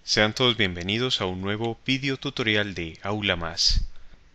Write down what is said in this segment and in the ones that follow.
Sean todos bienvenidos a un nuevo video tutorial de Aula Más.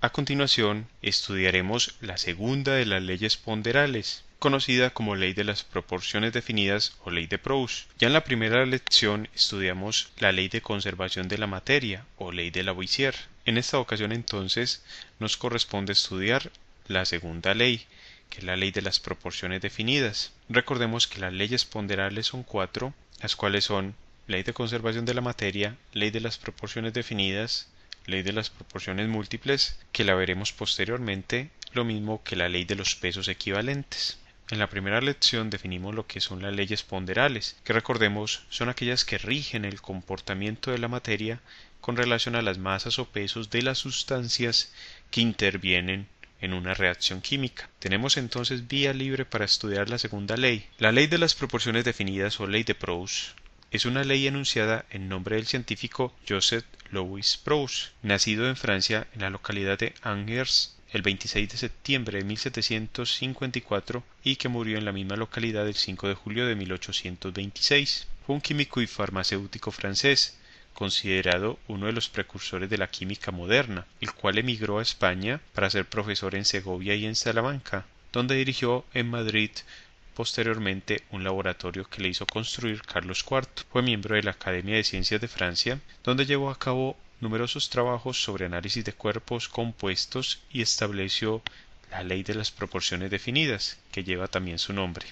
A continuación, estudiaremos la segunda de las leyes ponderales, conocida como ley de las proporciones definidas o ley de Proust. Ya en la primera lección estudiamos la ley de conservación de la materia o ley de Lavoisier. En esta ocasión entonces nos corresponde estudiar la segunda ley, que es la ley de las proporciones definidas. Recordemos que las leyes ponderales son cuatro, las cuales son ley de conservación de la materia, ley de las proporciones definidas, ley de las proporciones múltiples, que la veremos posteriormente, lo mismo que la ley de los pesos equivalentes. En la primera lección definimos lo que son las leyes ponderales, que recordemos son aquellas que rigen el comportamiento de la materia con relación a las masas o pesos de las sustancias que intervienen en una reacción química. Tenemos entonces vía libre para estudiar la segunda ley. La ley de las proporciones definidas o ley de Proust es una ley enunciada en nombre del científico Joseph Louis Proust, nacido en Francia en la localidad de Angers el 26 de septiembre de 1754 y que murió en la misma localidad el 5 de julio de 1826. Fue un químico y farmacéutico francés, considerado uno de los precursores de la química moderna, el cual emigró a España para ser profesor en Segovia y en Salamanca, donde dirigió en Madrid posteriormente un laboratorio que le hizo construir Carlos IV. Fue miembro de la Academia de Ciencias de Francia, donde llevó a cabo numerosos trabajos sobre análisis de cuerpos compuestos y estableció la ley de las proporciones definidas, que lleva también su nombre.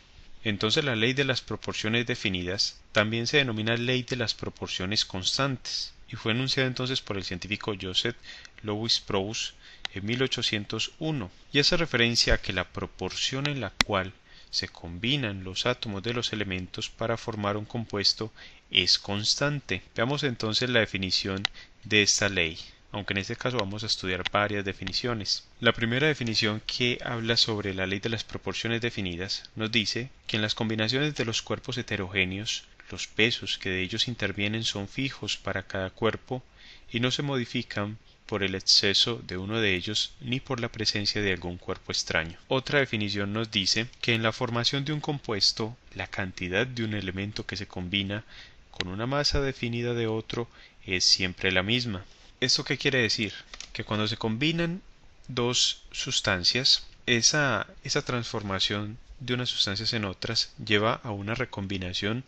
Entonces la ley de las proporciones definidas también se denomina ley de las proporciones constantes y fue enunciada entonces por el científico Joseph Louis Proust en 1801 y hace referencia a que la proporción en la cual se combinan los átomos de los elementos para formar un compuesto es constante. Veamos entonces la definición de esta ley, aunque en este caso vamos a estudiar varias definiciones. La primera definición, que habla sobre la ley de las proporciones definidas, nos dice que en las combinaciones de los cuerpos heterogéneos, los pesos que de ellos intervienen son fijos para cada cuerpo y no se modifican por el exceso de uno de ellos ni por la presencia de algún cuerpo extraño. Otra definición nos dice que en la formación de un compuesto, la cantidad de un elemento que se combina con una masa definida de otro es siempre la misma. ¿Esto qué quiere decir? Que cuando se combinan dos sustancias, esa transformación de unas sustancias en otras lleva a una recombinación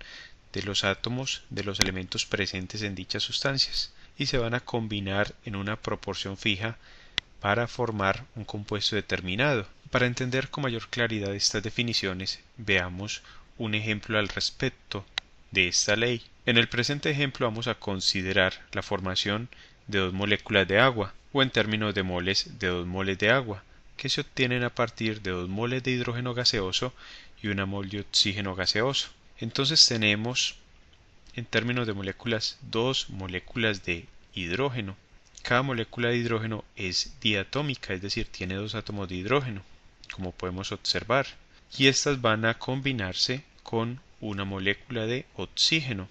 de los átomos de los elementos presentes en dichas sustancias y se van a combinar en una proporción fija para formar un compuesto determinado. Para entender con mayor claridad estas definiciones, veamos un ejemplo al respecto de esta ley. En el presente ejemplo vamos a considerar la formación de dos moléculas de agua, o en términos de moles, de 2 moles de agua, que se obtienen a partir de 2 moles de hidrógeno gaseoso y 1 mol de oxígeno gaseoso. Entonces tenemos en términos de moléculas 2 moléculas de hidrógeno. Cada molécula de hidrógeno es diatómica, es decir, tiene 2 átomos de hidrógeno, como podemos observar, y estas van a combinarse con una molécula de oxígeno,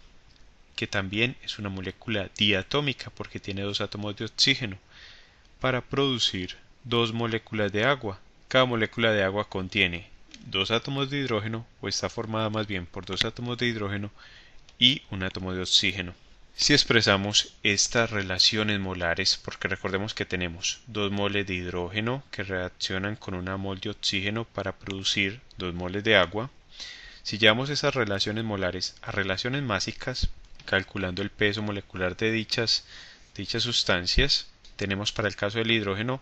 que también es una molécula diatómica porque tiene 2 átomos de oxígeno, para producir 2 moléculas de agua. Cada molécula de agua contiene 2 átomos de hidrógeno, o está formada más bien por 2 átomos de hidrógeno y un átomo de oxígeno. Si expresamos estas relaciones molares, porque recordemos que tenemos 2 moles de hidrógeno que reaccionan con 1 mol de oxígeno para producir 2 moles de agua, si llevamos esas relaciones molares a relaciones másicas, calculando el peso molecular de dichas sustancias, tenemos para el caso del hidrógeno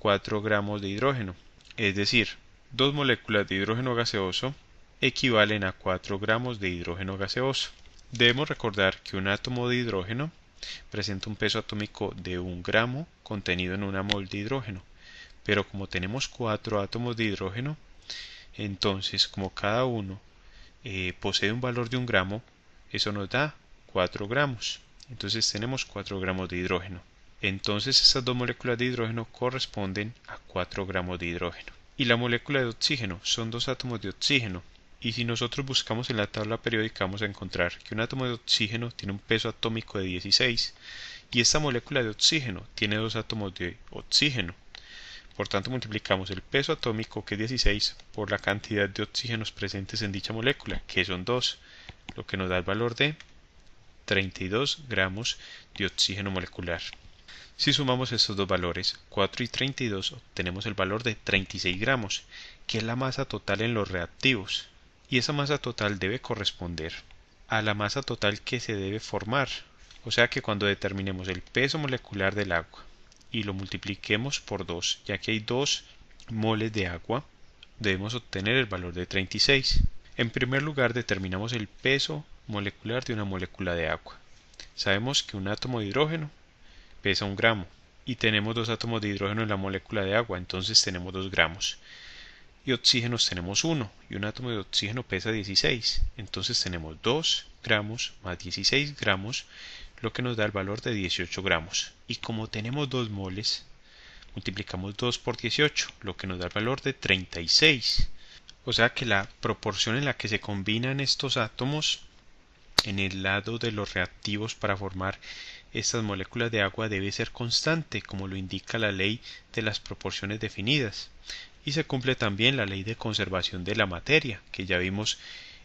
4 gramos de hidrógeno, es decir, 2 moléculas de hidrógeno gaseoso equivalen a 4 gramos de hidrógeno gaseoso. Debemos recordar que un átomo de hidrógeno presenta un peso atómico de 1 gramo contenido en 1 mol de hidrógeno, pero como tenemos 4 átomos de hidrógeno, entonces como cada uno posee un valor de 1 gramo, eso nos da 4 gramos. Entonces tenemos 4 gramos de hidrógeno. Entonces estas 2 moléculas de hidrógeno corresponden a 4 gramos de hidrógeno. Y la molécula de oxígeno son 2 átomos de oxígeno. Y si nosotros buscamos en la tabla periódica vamos a encontrar que un átomo de oxígeno tiene un peso atómico de 16 y esta molécula de oxígeno tiene 2 átomos de oxígeno. Por tanto multiplicamos el peso atómico, que es 16, por la cantidad de oxígenos presentes en dicha molécula, que son 2, lo que nos da el valor de 32 gramos de oxígeno molecular. Si sumamos estos dos valores, 4 y 32, obtenemos el valor de 36 gramos, que es la masa total en los reactivos. Y esa masa total debe corresponder a la masa total que se debe formar. O sea que cuando determinemos el peso molecular del agua y lo multipliquemos por 2, ya que hay 2 moles de agua, debemos obtener el valor de 36. En primer lugar, determinamos el peso molecular de una molécula de agua. Sabemos que un átomo de hidrógeno pesa 1 gramo y tenemos 2 átomos de hidrógeno en la molécula de agua, entonces tenemos 2 gramos. Y oxígenos tenemos 1 y un átomo de oxígeno pesa 16, entonces tenemos 2 gramos más 16 gramos, lo que nos da el valor de 18 gramos. Y como tenemos 2 moles, multiplicamos 2 por 18, lo que nos da el valor de 36. O sea que la proporción en la que se combinan estos átomos en el lado de los reactivos para formar estas moléculas de agua debe ser constante, como lo indica la ley de las proporciones definidas. Y se cumple también la ley de conservación de la materia, que ya vimos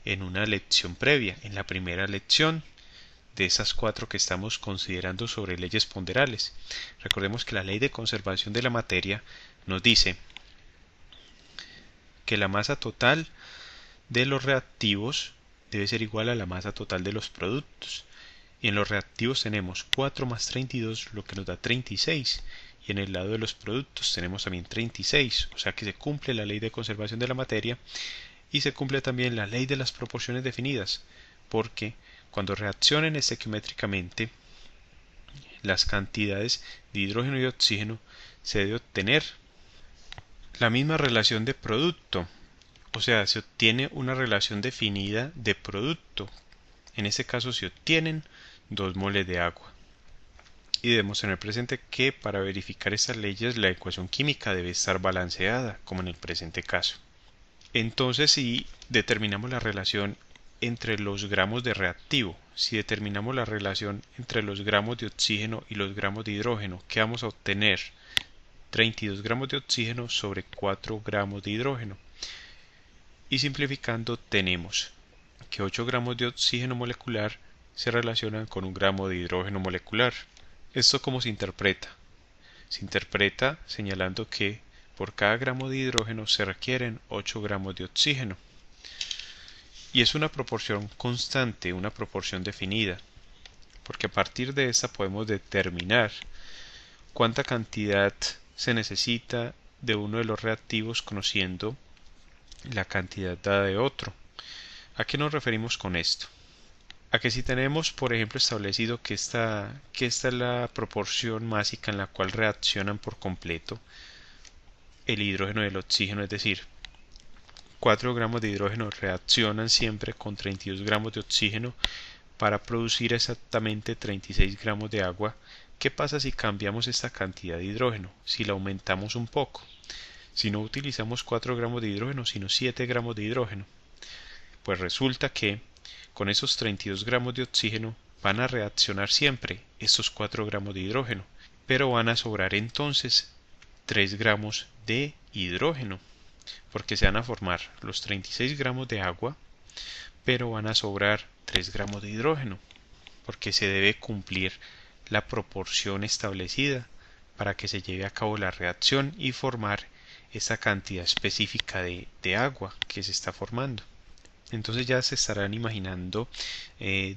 en una lección previa, en la primera lección de esas 4 que estamos considerando sobre leyes ponderales. Recordemos que la ley de conservación de la materia nos dice que la masa total de los reactivos debe ser igual a la masa total de los productos. Y en los reactivos tenemos 4 más 32, lo que nos da 36. Y en el lado de los productos tenemos también 36. O sea que se cumple la ley de conservación de la materia y se cumple también la ley de las proporciones definidas. Porque cuando reaccionen estequiométricamente, las cantidades de hidrógeno y oxígeno se debe obtener la misma relación de producto. O sea, se obtiene una relación definida de producto. En este caso se obtienen 2 moles de agua. Y debemos tener presente que para verificar estas leyes la ecuación química debe estar balanceada, como en el presente caso. Entonces, si determinamos la relación entre los gramos de reactivo, si determinamos la relación entre los gramos de oxígeno y los gramos de hidrógeno, ¿qué vamos a obtener? 32 gramos de oxígeno sobre 4 gramos de hidrógeno. Y simplificando tenemos que 8 gramos de oxígeno molecular se relacionan con 1 gramo de hidrógeno molecular. ¿Esto cómo se interpreta? Se interpreta señalando que por cada gramo de hidrógeno se requieren 8 gramos de oxígeno. Y es una proporción constante, una proporción definida, porque a partir de esta podemos determinar cuánta cantidad se necesita de uno de los reactivos conociendo la cantidad dada de otro. ¿A qué nos referimos con esto? A que si tenemos, por ejemplo, establecido que esta es la proporción másica en la cual reaccionan por completo el hidrógeno y el oxígeno, es decir, 4 gramos de hidrógeno reaccionan siempre con 32 gramos de oxígeno para producir exactamente 36 gramos de agua. ¿Qué pasa si cambiamos esta cantidad de hidrógeno? Si la aumentamos un poco. Si no utilizamos 4 gramos de hidrógeno, sino 7 gramos de hidrógeno. Pues resulta que con esos 32 gramos de oxígeno van a reaccionar siempre estos 4 gramos de hidrógeno, pero van a sobrar entonces 3 gramos de hidrógeno, porque se van a formar los 36 gramos de agua, pero van a sobrar 3 gramos de hidrógeno, porque se debe cumplir la proporción establecida para que se lleve a cabo la reacción y formar esa cantidad específica de agua que se está formando. Entonces ya se estarán imaginando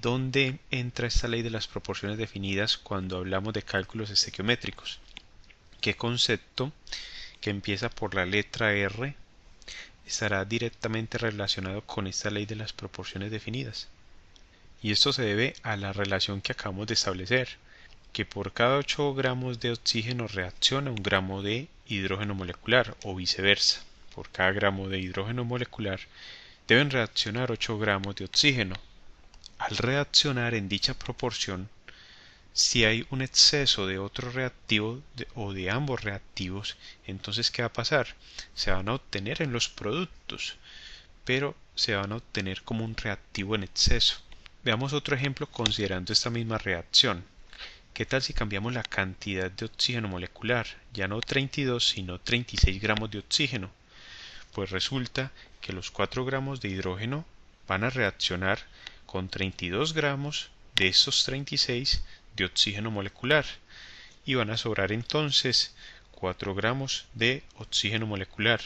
dónde entra esta ley de las proporciones definidas cuando hablamos de cálculos estequiométricos. ¿Qué concepto que empieza por la letra R estará directamente relacionado con esta ley de las proporciones definidas? Y esto se debe a la relación que acabamos de establecer, que por cada 8 gramos de oxígeno reacciona 1 gramo de hidrógeno molecular, o viceversa. Por cada gramo de hidrógeno molecular deben reaccionar 8 gramos de oxígeno. Al reaccionar en dicha proporción, si hay un exceso de otro reactivo o de ambos reactivos, entonces ¿qué va a pasar? Se van a obtener en los productos, pero se van a obtener como un reactivo en exceso. Veamos otro ejemplo considerando esta misma reacción. ¿Qué tal si cambiamos la cantidad de oxígeno molecular? Ya no 32, sino 36 gramos de oxígeno. Pues resulta que los 4 gramos de hidrógeno van a reaccionar con 32 gramos de estos 36 de oxígeno molecular y van a sobrar entonces 4 gramos de oxígeno molecular.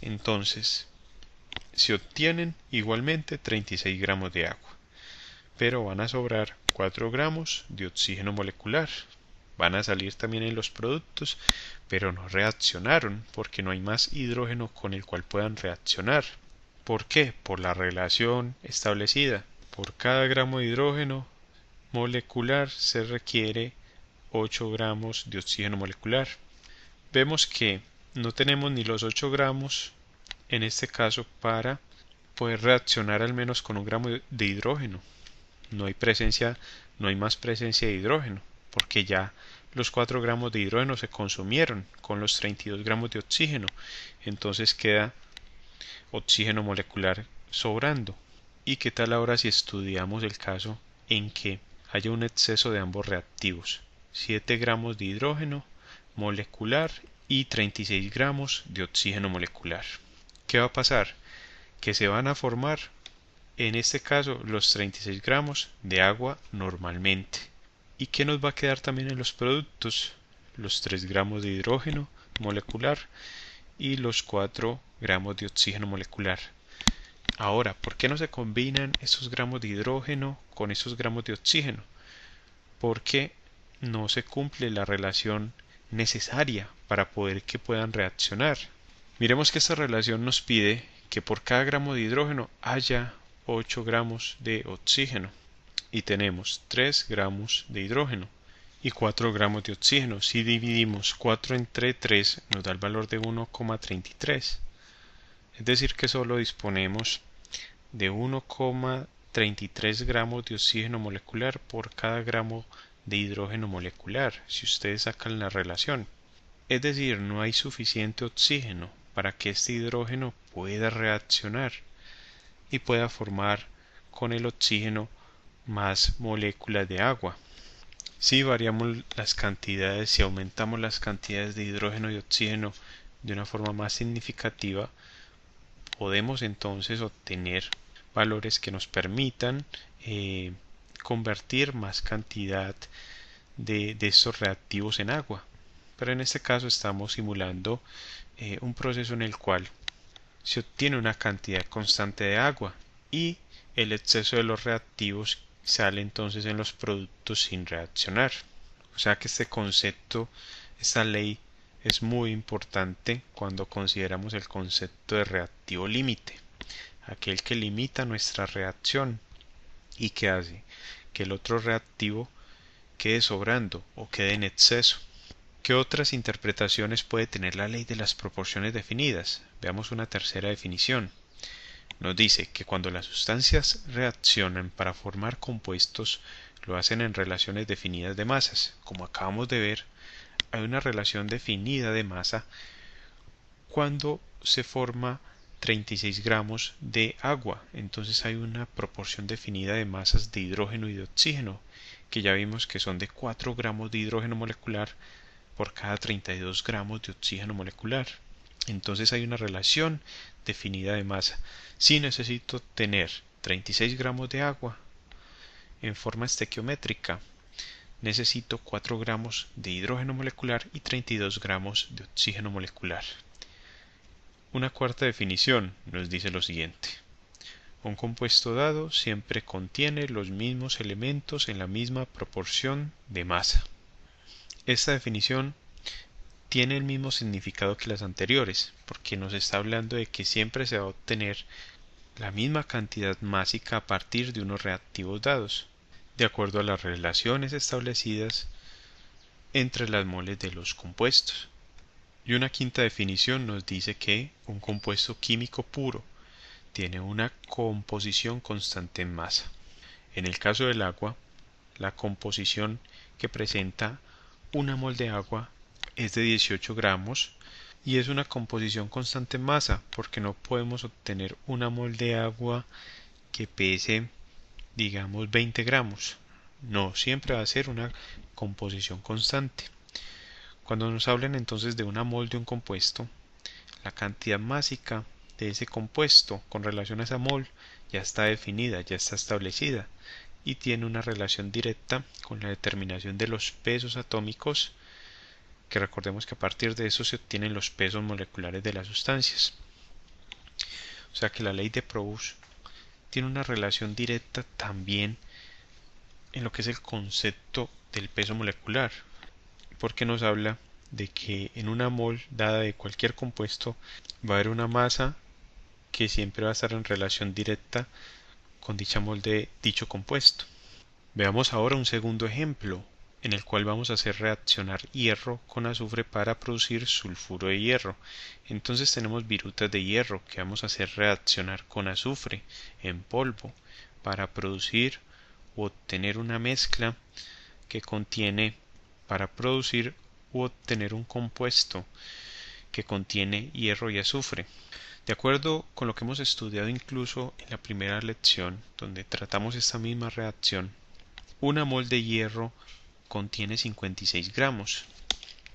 Entonces se obtienen igualmente 36 gramos de agua, pero van a sobrar 4 gramos de oxígeno molecular. Van a salir también en los productos, pero no reaccionaron porque no hay más hidrógeno con el cual puedan reaccionar. ¿Por qué? Por la relación establecida. Por cada gramo de hidrógeno molecular se requiere 8 gramos de oxígeno molecular. Vemos que no tenemos ni los 8 gramos en este caso para poder reaccionar al menos con un gramo de hidrógeno. No hay más presencia de hidrógeno porque ya los 4 gramos de hidrógeno se consumieron con los 32 gramos de oxígeno. Entonces queda oxígeno molecular sobrando. ¿Y qué tal ahora si estudiamos el caso en que haya un exceso de ambos reactivos? 7 gramos de hidrógeno molecular y 36 gramos de oxígeno molecular. ¿Qué va a pasar? Que se van a formar, en este caso, los 36 gramos de agua normalmente. ¿Y qué nos va a quedar también en los productos? Los 3 gramos de hidrógeno molecular y los 4 gramos de oxígeno molecular. Ahora, ¿por qué no se combinan esos gramos de hidrógeno con esos gramos de oxígeno? Porque no se cumple la relación necesaria para poder que puedan reaccionar. Miremos que esta relación nos pide que por cada gramo de hidrógeno haya 8 gramos de oxígeno y tenemos 3 gramos de hidrógeno y 4 gramos de oxígeno. Si dividimos 4 entre 3 nos da el valor de 1,33. Es decir que solo disponemos de 1,33 gramos de oxígeno molecular por cada gramo de hidrógeno molecular, si ustedes sacan la relación. Es decir, no hay suficiente oxígeno para que este hidrógeno pueda reaccionar y pueda formar con el oxígeno más moléculas de agua. Si variamos las cantidades, si aumentamos las cantidades de hidrógeno y oxígeno de una forma más significativa, podemos entonces obtener valores que nos permitan convertir más cantidad de estos reactivos en agua. Pero en este caso estamos simulando un proceso en el cual se obtiene una cantidad constante de agua y el exceso de los reactivos sale entonces en los productos sin reaccionar. O sea que este concepto, esta ley es muy importante cuando consideramos el concepto de reactivo límite, aquel que limita nuestra reacción y que hace que el otro reactivo quede sobrando o quede en exceso. ¿Qué otras interpretaciones puede tener la ley de las proporciones definidas? Veamos una tercera definición. Nos dice que cuando las sustancias reaccionan para formar compuestos, lo hacen en relaciones definidas de masas. Como acabamos de ver, hay una relación definida de masa cuando se forma 36 gramos de agua. Entonces hay una proporción definida de masas de hidrógeno y de oxígeno, que ya vimos que son de 4 gramos de hidrógeno molecular por cada 32 gramos de oxígeno molecular. Entonces hay una relación definida de masa. Si necesito tener 36 gramos de agua en forma estequiométrica, necesito 4 gramos de hidrógeno molecular y 32 gramos de oxígeno molecular. Una cuarta definición nos dice lo siguiente. Un compuesto dado siempre contiene los mismos elementos en la misma proporción de masa. Esta definición tiene el mismo significado que las anteriores, porque nos está hablando de que siempre se va a obtener la misma cantidad másica a partir de unos reactivos dados, de acuerdo a las relaciones establecidas entre las moles de los compuestos. Y una quinta definición nos dice que un compuesto químico puro tiene una composición constante en masa. En el caso del agua, la composición que presenta una mol de agua es de 18 gramos y es una composición constante en masa porque no podemos obtener una mol de agua que pese, digamos, 20 gramos. No, siempre va a ser una composición constante. Cuando nos hablan entonces de una mol de un compuesto, la cantidad másica de ese compuesto con relación a esa mol ya está definida, ya está establecida, y tiene una relación directa con la determinación de los pesos atómicos, que recordemos que a partir de eso se obtienen los pesos moleculares de las sustancias. O sea que la ley de Proust tiene una relación directa también en lo que es el concepto del peso molecular, porque nos habla de que en una mol dada de cualquier compuesto va a haber una masa que siempre va a estar en relación directa con dicha mol de dicho compuesto. Veamos ahora un segundo ejemplo en el cual vamos a hacer reaccionar hierro con azufre para producir sulfuro de hierro. Entonces tenemos virutas de hierro que vamos a hacer reaccionar con azufre en polvo para producir u obtener una mezcla que contiene, para producir u obtener un compuesto que contiene hierro y azufre. De acuerdo con lo que hemos estudiado incluso en la primera lección, donde tratamos esta misma reacción, una mol de hierro contiene 56 gramos.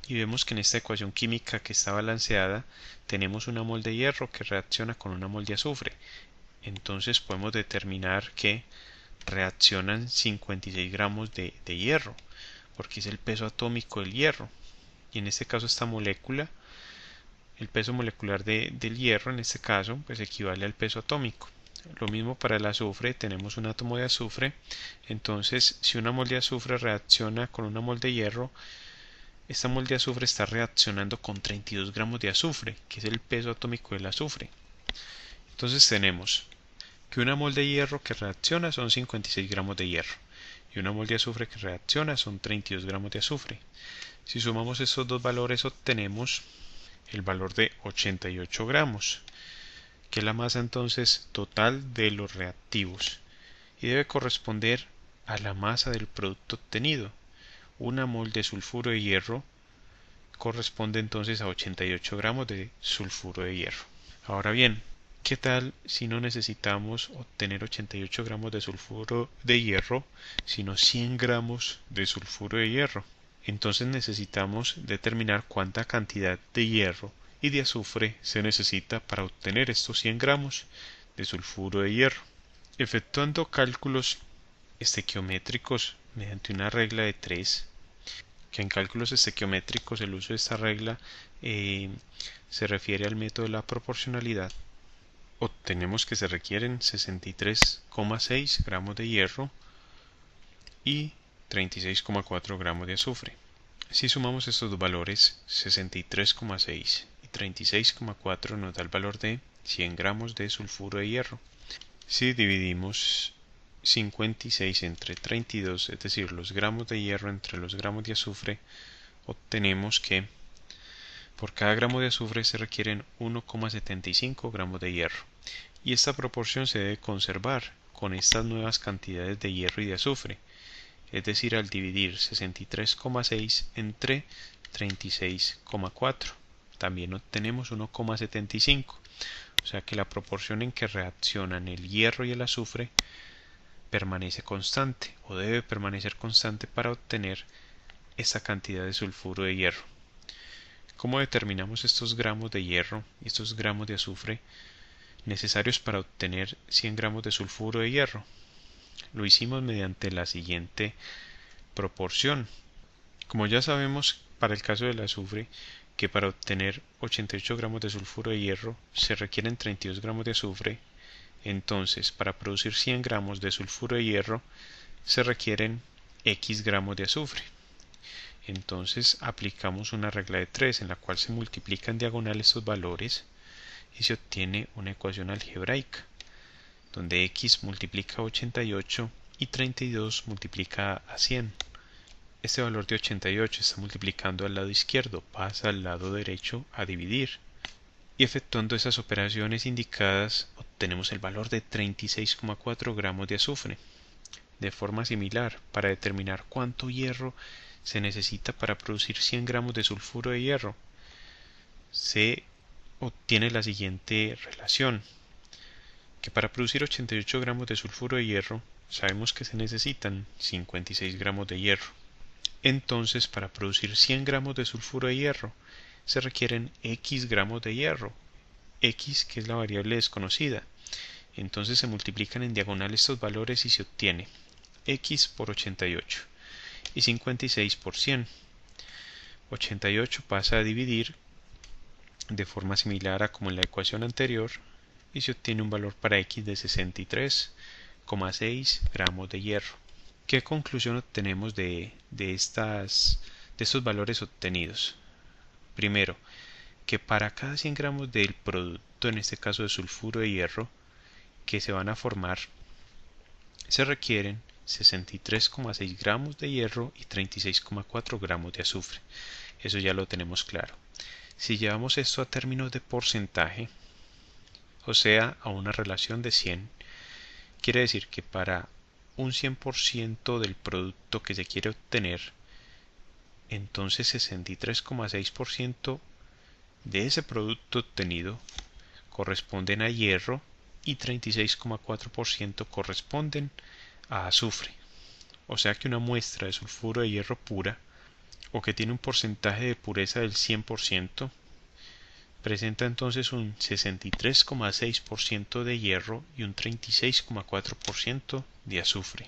Y vemos que en esta ecuación química que está balanceada tenemos una mol de hierro que reacciona con una mol de azufre. Entonces podemos determinar que reaccionan 56 gramos de hierro, porque es el peso atómico del hierro. Y en este caso esta molécula, el peso molecular del hierro en este caso, pues equivale al peso atómico. Lo mismo para el azufre, tenemos un átomo de azufre, entonces si una mol de azufre reacciona con una mol de hierro, esta mol de azufre está reaccionando con 32 gramos de azufre, que es el peso atómico del azufre. Entonces tenemos que una mol de hierro que reacciona son 56 gramos de hierro y una mol de azufre que reacciona son 32 gramos de azufre. Si sumamos estos dos valores obtenemos el valor de 88 gramos, que es la masa entonces total de los reactivos y debe corresponder a la masa del producto obtenido. Una mol de sulfuro de hierro corresponde entonces a 88 gramos de sulfuro de hierro. Ahora bien, ¿qué tal si no necesitamos obtener 88 gramos de sulfuro de hierro, sino 100 gramos de sulfuro de hierro? Entonces necesitamos determinar cuánta cantidad de hierro y de azufre se necesita para obtener estos 100 gramos de sulfuro de hierro. Efectuando cálculos estequiométricos mediante una regla de 3, que en cálculos estequiométricos el uso de esta regla se refiere al método de la proporcionalidad, obtenemos que se requieren 63,6 gramos de hierro y 36,4 gramos de azufre. Si sumamos estos dos valores, 63,6 y 36,4 nos da el valor de 100 gramos de sulfuro de hierro. Si dividimos 56 entre 32, es decir, los gramos de hierro entre los gramos de azufre, obtenemos que por cada gramo de azufre se requieren 1,75 gramos de hierro. Y esta proporción se debe conservar con estas nuevas cantidades de hierro y de azufre. Es decir, al dividir 63,6 entre 36,4 también obtenemos 1,75, o sea que la proporción en que reaccionan el hierro y el azufre permanece constante o debe permanecer constante para obtener esta cantidad de sulfuro de hierro. ¿Cómo determinamos estos gramos de hierro y estos gramos de azufre necesarios para obtener 100 gramos de sulfuro de hierro? Lo hicimos mediante la siguiente proporción. Como ya sabemos para el caso del azufre que para obtener 88 gramos de sulfuro de hierro se requieren 32 gramos de azufre, entonces para producir 100 gramos de sulfuro de hierro se requieren X gramos de azufre. Entonces aplicamos una regla de 3 en la cual se multiplican en diagonal estos valores y se obtiene una ecuación algebraica donde X multiplica a 88 y 32 multiplica a 100. Este valor de 88 está multiplicando al lado izquierdo, pasa al lado derecho a dividir. Y efectuando esas operaciones indicadas obtenemos el valor de 36,4 gramos de azufre. De forma similar, para determinar cuánto hierro se necesita para producir 100 gramos de sulfuro de hierro, se obtiene la siguiente relación, que para producir 88 gramos de sulfuro de hierro sabemos que se necesitan 56 gramos de hierro. Entonces para producir 100 gramos de sulfuro de hierro se requieren X gramos de hierro, X que es la variable desconocida. Entonces se multiplican en diagonal estos valores y se obtiene x por 88 y 56 por 100. 88 pasa a dividir de forma similar a como en la ecuación anterior y se obtiene un valor para x de 63,6 gramos de hierro. ¿Qué conclusión obtenemos de estos valores obtenidos? Primero, que para cada 100 gramos del producto, en este caso de sulfuro de hierro, que se van a formar, se requieren 63,6 gramos de hierro y 36,4 gramos de azufre. Eso ya lo tenemos claro. Si llevamos esto a términos de porcentaje, o sea, a una relación de 100, quiere decir que para un 100% del producto que se quiere obtener, entonces 63,6% de ese producto obtenido corresponden a hierro y 36,4% corresponden a azufre. O sea que una muestra de sulfuro de hierro pura, o que tiene un porcentaje de pureza del 100%, presenta entonces un 63,6% de hierro y un 36,4% de azufre.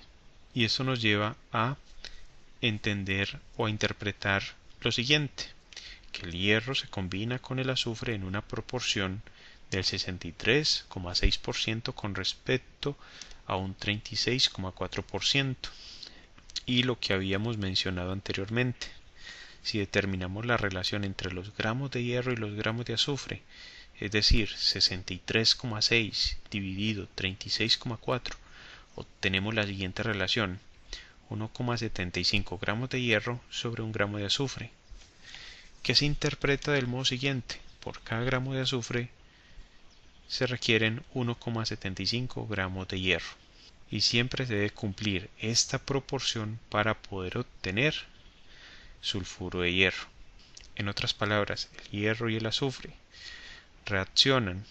Y esto nos lleva a entender o a interpretar lo siguiente, que el hierro se combina con el azufre en una proporción del 63,6% con respecto a un 36,4%. Y lo que habíamos mencionado anteriormente, si determinamos la relación entre los gramos de hierro y los gramos de azufre, es decir, 63,6 dividido 36,4, obtenemos la siguiente relación: 1,75 gramos de hierro sobre 1 gramo de azufre, que se interpreta del modo siguiente: por cada gramo de azufre se requieren 1,75 gramos de hierro. Y siempre se debe cumplir esta proporción para poder obtener sulfuro de hierro. En otras palabras, el hierro y el azufre reaccionan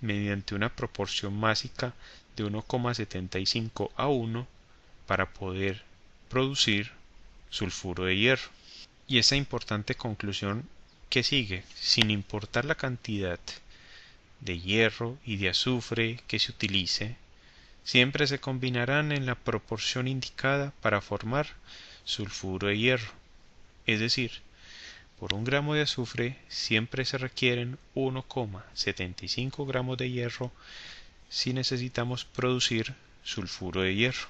mediante una proporción másica de 1,75 a 1 para poder producir sulfuro de hierro. Y esa importante conclusión que sigue, sin importar la cantidad de hierro y de azufre que se utilice, siempre se combinarán en la proporción indicada para formar sulfuro de hierro. Es decir, por 1 gramo de azufre siempre se requieren 1,75 gramos de hierro si necesitamos producir sulfuro de hierro.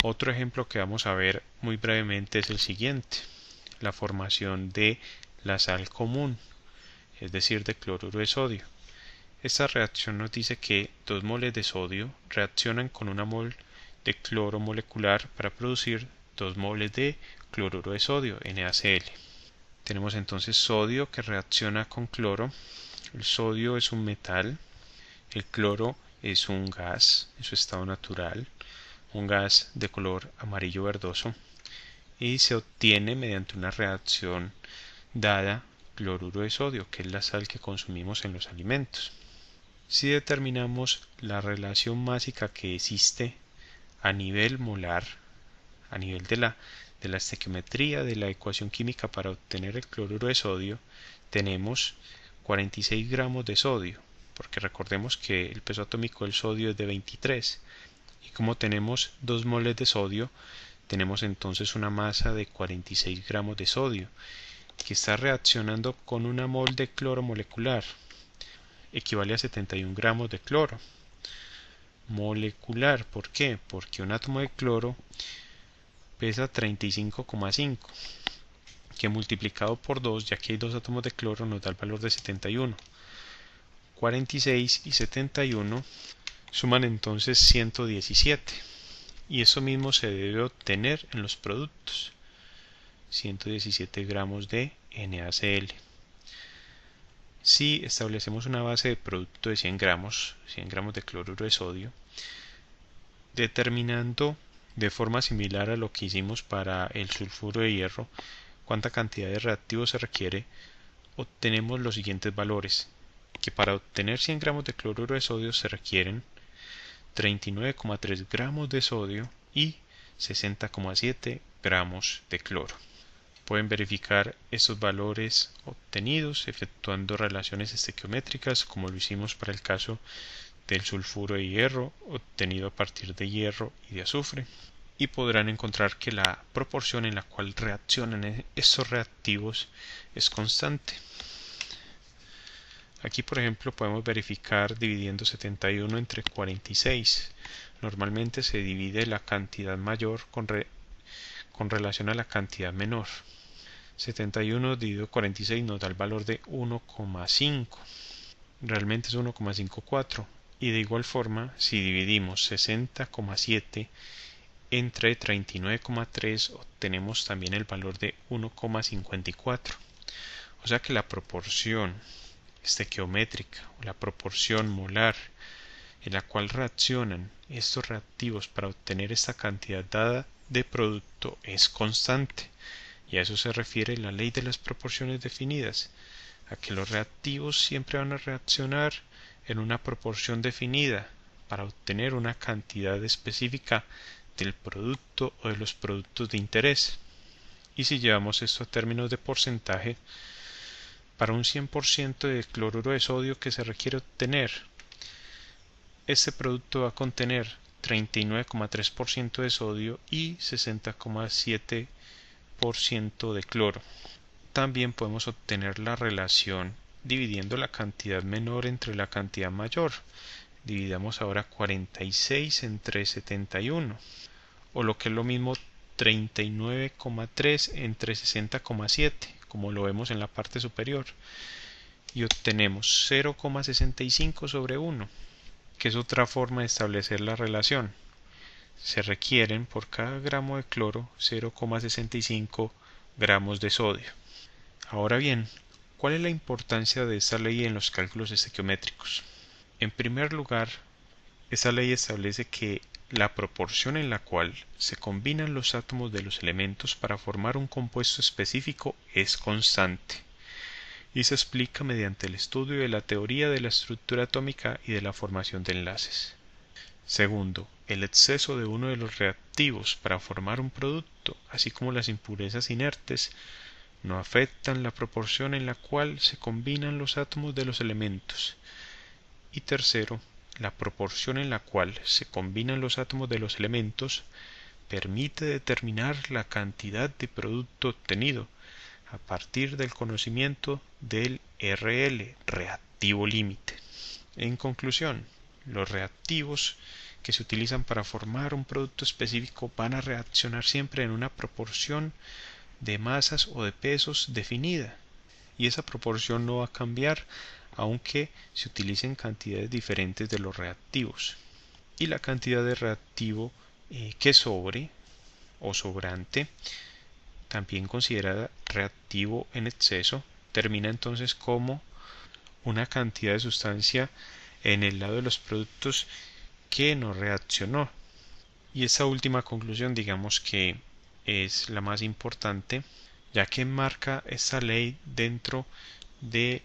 Otro ejemplo que vamos a ver muy brevemente es el siguiente: la formación de la sal común, es decir, de cloruro de sodio. Esta reacción nos dice que 2 moles de sodio reaccionan con 1 mol de cloro molecular para producir 2 moles de cloruro de sodio, NaCl. Tenemos entonces sodio que reacciona con cloro. El sodio es un metal, el cloro es un gas en su estado natural, un gas de color amarillo verdoso, y se obtiene mediante una reacción dada cloruro de sodio, que es la sal que consumimos en los alimentos. Si determinamos la relación másica que existe a nivel molar, a nivel de la estequiometría de la ecuación química para obtener el cloruro de sodio, tenemos 46 gramos de sodio, porque recordemos que el peso atómico del sodio es de 23, y como tenemos 2 moles de sodio, tenemos entonces una masa de 46 gramos de sodio, que está reaccionando con 1 mol de cloro molecular, equivale a 71 gramos de cloro molecular. ¿Por qué? Porque un átomo de cloro pesa 35,5, que multiplicado por 2, ya que hay 2 átomos de cloro, nos da el valor de 71. 46 y 71 suman entonces 117, y eso mismo se debe obtener en los productos: 117 gramos de NaCl. Si establecemos una base de producto de 100 gramos de cloruro de sodio, determinando de forma similar a lo que hicimos para el sulfuro de hierro cuánta cantidad de reactivo se requiere, obtenemos los siguientes valores: que para obtener 100 gramos de cloruro de sodio se requieren 39,3 gramos de sodio y 60,7 gramos de cloro. Pueden verificar estos valores obtenidos efectuando relaciones estequiométricas, como lo hicimos para el caso del sulfuro de hierro obtenido a partir de hierro y de azufre. y podrán encontrar que la proporción en la cual reaccionan estos reactivos es constante. Aquí, por ejemplo, podemos verificar dividiendo 71 entre 46. Normalmente se divide la cantidad mayor con relación a la cantidad menor. 71 dividido 46 nos da el valor de 1,5. Realmente es 1,54. Y de igual forma, si dividimos 60,7 entre 39,3 obtenemos también el valor de 1,54. O sea que la proporción estequiométrica o la proporción molar en la cual reaccionan estos reactivos para obtener esta cantidad dada de producto es constante, y a eso se refiere la ley de las proporciones definidas, a que los reactivos siempre van a reaccionar en una proporción definida para obtener una cantidad específica del producto o de los productos de interés. Y si llevamos esto a términos de porcentaje, para un 100% de cloruro de sodio que se requiere obtener, este producto va a contener 39,3% de sodio y 60,7% de cloro. También podemos obtener la relación dividiendo la cantidad menor entre la cantidad mayor. Dividamos ahora 46 entre 71, o lo que es lo mismo 39,3 entre 60,7, como lo vemos en la parte superior, y obtenemos 0,65 sobre 1, que es otra forma de establecer la relación. Se requieren por cada gramo de cloro 0,65 gramos de sodio. Ahora bien, ¿cuál es la importancia de esta ley en los cálculos estequiométricos? En primer lugar, esta ley establece que la proporción en la cual se combinan los átomos de los elementos para formar un compuesto específico es constante, y se explica mediante el estudio de la teoría de la estructura atómica y de la formación de enlaces. Segundo, el exceso de uno de los reactivos para formar un producto, así como las impurezas inertes, no afectan la proporción en la cual se combinan los átomos de los elementos. Y tercero, la proporción en la cual se combinan los átomos de los elementos permite determinar la cantidad de producto obtenido a partir del conocimiento del RL, reactivo límite. En conclusión, los reactivos que se utilizan para formar un producto específico van a reaccionar siempre en una proporción de masas o de pesos definida, y esa proporción no va a cambiar aunque se utilicen cantidades diferentes de los reactivos. Y la cantidad de reactivo que sobre o sobrante, también considerada reactivo en exceso, termina entonces como una cantidad de sustancia en el lado de los productos que no reaccionó. Y esta última conclusión, digamos que es la más importante, ya que enmarca esta ley dentro de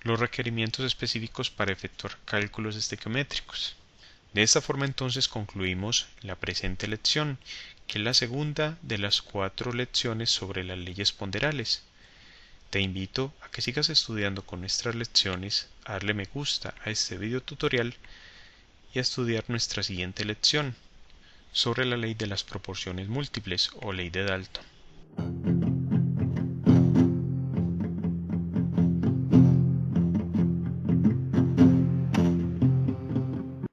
los requerimientos específicos para efectuar cálculos estequiométricos. De esta forma entonces concluimos la presente lección, que es la segunda de las 4 lecciones sobre las leyes ponderales. Te invito a que sigas estudiando con nuestras lecciones, a darle me gusta a este video tutorial y a estudiar nuestra siguiente lección sobre la ley de las proporciones múltiples o ley de Dalton.